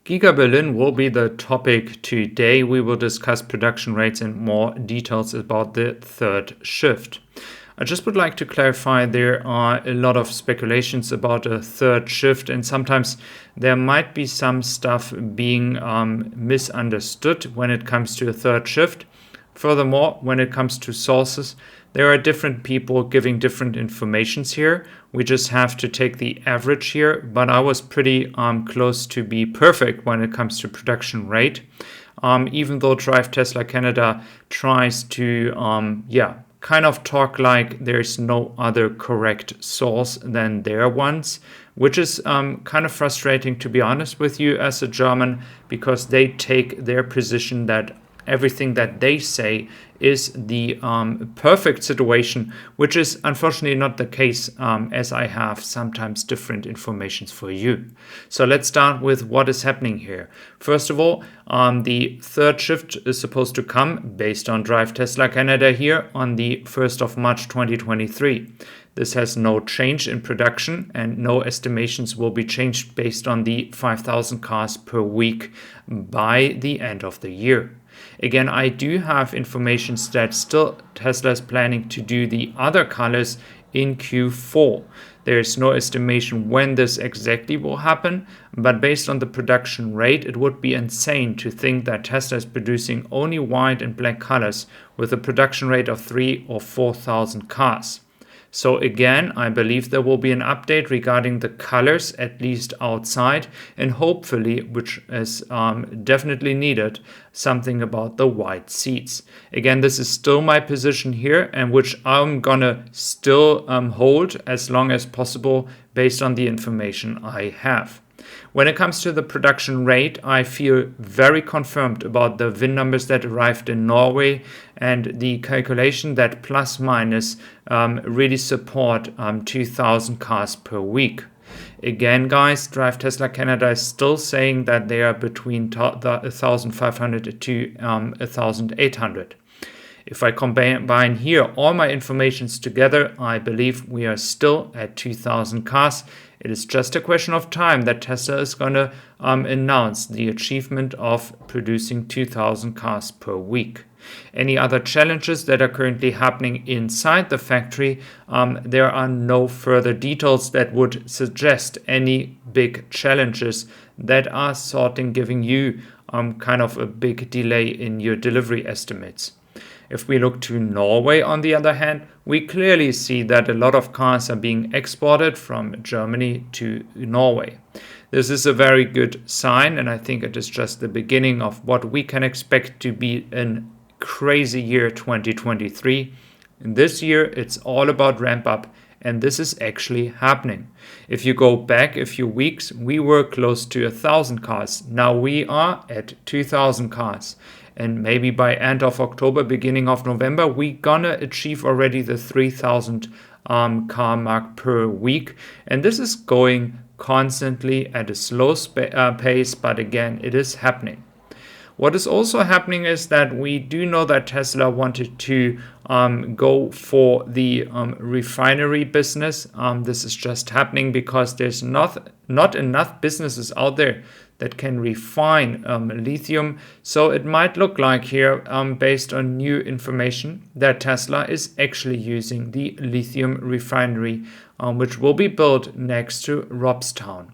GIGA Berlin will be the topic today. We will discuss production rates and more details about the third shift. I just would like to clarify there are a lot of speculations about a third shift, and sometimes there might be some stuff being misunderstood when it comes to a third shift. Furthermore, when it comes to sources, there are different people giving different informations here. We just have to take the average here, but I was pretty close to be perfect when it comes to production rate. Even though Drive Tesla Canada tries to, kind of talk like there's no other correct source than their ones, which is kind of frustrating, to be honest with you, as a German, because they take their position that everything that they say is the perfect situation, which is unfortunately not the case, as I have sometimes different informations for you. So let's start with what is happening here. First of all, the third shift is supposed to come based on Drive Tesla Canada here on the 1st of March 2023. This has no change in production, and no estimations will be changed based on the 5,000 cars per week by the end of the year. Again, I do have information that still Tesla is planning to do the other colors in Q4. There is no estimation when this exactly will happen, but based on the production rate, it would be insane to think that Tesla is producing only white and black colors with a production rate of 3,000 or 4,000 cars. So again, I believe there will be an update regarding the colors, at least outside, and hopefully, which is definitely needed, something about the white seats. Again, this is still my position here, and which I'm gonna still hold as long as possible based on the information I have. When it comes to the production rate, I feel very confirmed about the VIN numbers that arrived in Norway and the calculation that plus minus really support 2,000 cars per week. Again, guys, Drive Tesla Canada is still saying that they are between 1,500 to 1,800. If I combine here all my informations together, I believe we are still at 2,000 cars. It is just a question of time that Tesla is going to announce the achievement of producing 2,000 cars per week. Any other challenges that are currently happening inside the factory, there are no further details that would suggest any big challenges that are giving you kind of a big delay in your delivery estimates. If we look to Norway, on the other hand, we clearly see that a lot of cars are being exported from Germany to Norway. This is a very good sign, and I think it is just the beginning of what we can expect to be a crazy year 2023. In this year, it's all about ramp up, and this is actually happening. If you go back a few weeks, we were close to 1,000 cars. Now we are at 2,000 cars. And maybe by end of October, beginning of November, we're gonna achieve already the 3,000 car mark per week. And this is going constantly at a slow pace, but again, it is happening. What is also happening is that we do know that Tesla wanted to go for the refinery business. This is just happening because there's not enough businesses out there that can refine lithium. So it might look like here, based on new information, that Tesla is actually using the lithium refinery, which will be built next to Robstown.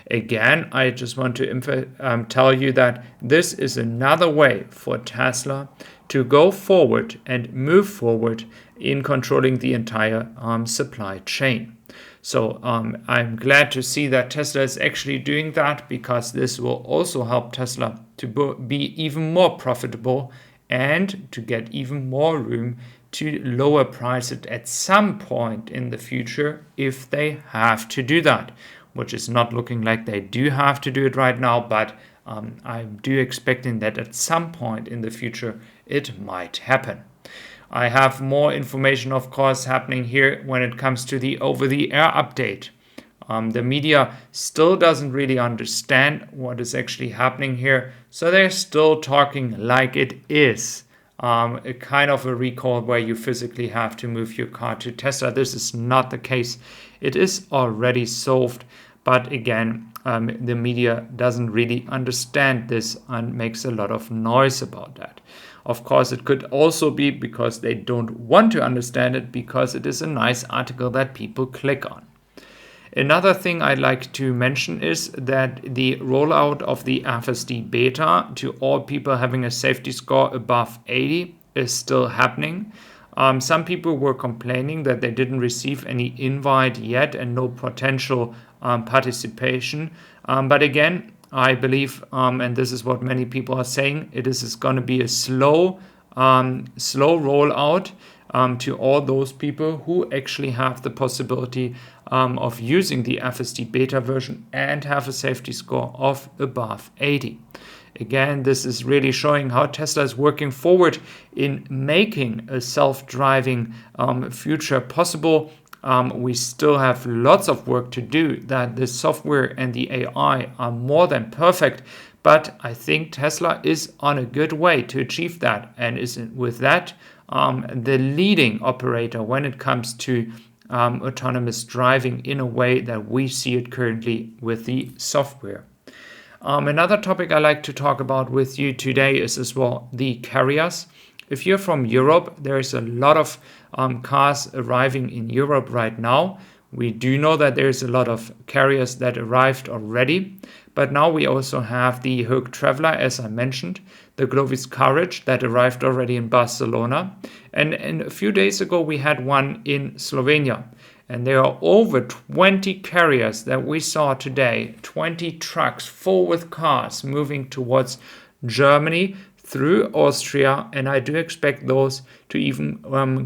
Again, I just want to tell you that this is another way for Tesla to go forward and move forward in controlling the entire supply chain. So I'm glad to see that Tesla is actually doing that, because this will also help Tesla to be even more profitable and to get even more room to lower prices at some point in the future if they have to do that, which is not looking like they do have to do it right now, but I do expecting that at some point in the future it might happen. I have more information, of course, happening here when it comes to the over-the-air update. The media still doesn't really understand what is actually happening here, so they're still talking like it is a kind of a recall where you physically have to move your car to Tesla. This is not the case. It is already solved, but again, the media doesn't really understand this and makes a lot of noise about that. Of course, it could also be because they don't want to understand it, because it is a nice article that people click on. Another thing I'd like to mention is that the rollout of the FSD beta to all people having a safety score above 80 is still happening. Some people were complaining that they didn't receive any invite yet and no potential participation. But again, I believe, and this is what many people are saying, it is going to be a slow rollout to all those people who actually have the possibility of using the FSD beta version and have a safety score of above 80. Again, this is really showing how Tesla is working forward in making a self-driving future possible. We still have lots of work to do, that the software and the AI are more than perfect, but I think Tesla is on a good way to achieve that, and is with that the leading operator when it comes to autonomous driving in a way that we see it currently with the software. Another topic I like to talk about with you today is as well the carriers. If you're from Europe, there is a lot of cars arriving in Europe right now. We do know that there's a lot of carriers that arrived already, but now we also have the Hoek Traveler, as I mentioned, the Glovis Courage that arrived already in Barcelona, and a few days ago we had one in Slovenia. And there are over 20 carriers that we saw today, 20 trucks full with cars moving towards Germany through Austria, and I do expect those to even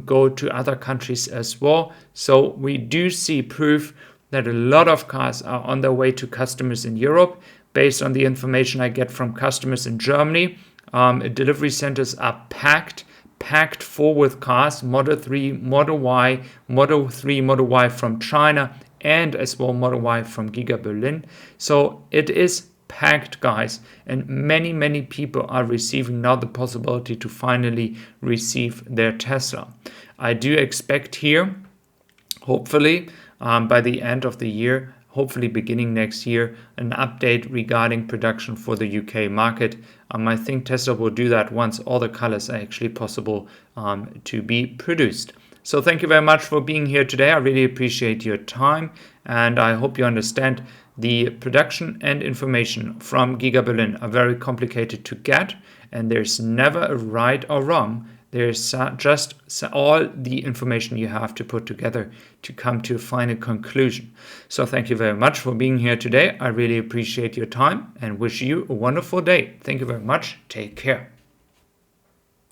go to other countries as well. So we do see proof that a lot of cars are on their way to customers in Europe. Based on the information I get from customers in Germany, delivery centers are packed full with cars, Model 3, Model Y, Model 3, Model Y from China, and as well Model Y from GIGA Berlin. So it is packed, guys, and many people are receiving now the possibility to finally receive their Tesla. I do expect here, hopefully by the end of the year, hopefully beginning next year, an update regarding production for the UK market. I think Tesla will do that once all the colors are actually possible to be produced. So thank you very much for being here today. I really appreciate your time, and I hope you understand the production and information from GIGA Berlin are very complicated to get, and there's never a right or wrong. There's just all the information you have to put together to come to a final conclusion. So thank you very much for being here today. I really appreciate your time and wish you a wonderful day. Thank you very much. Take care.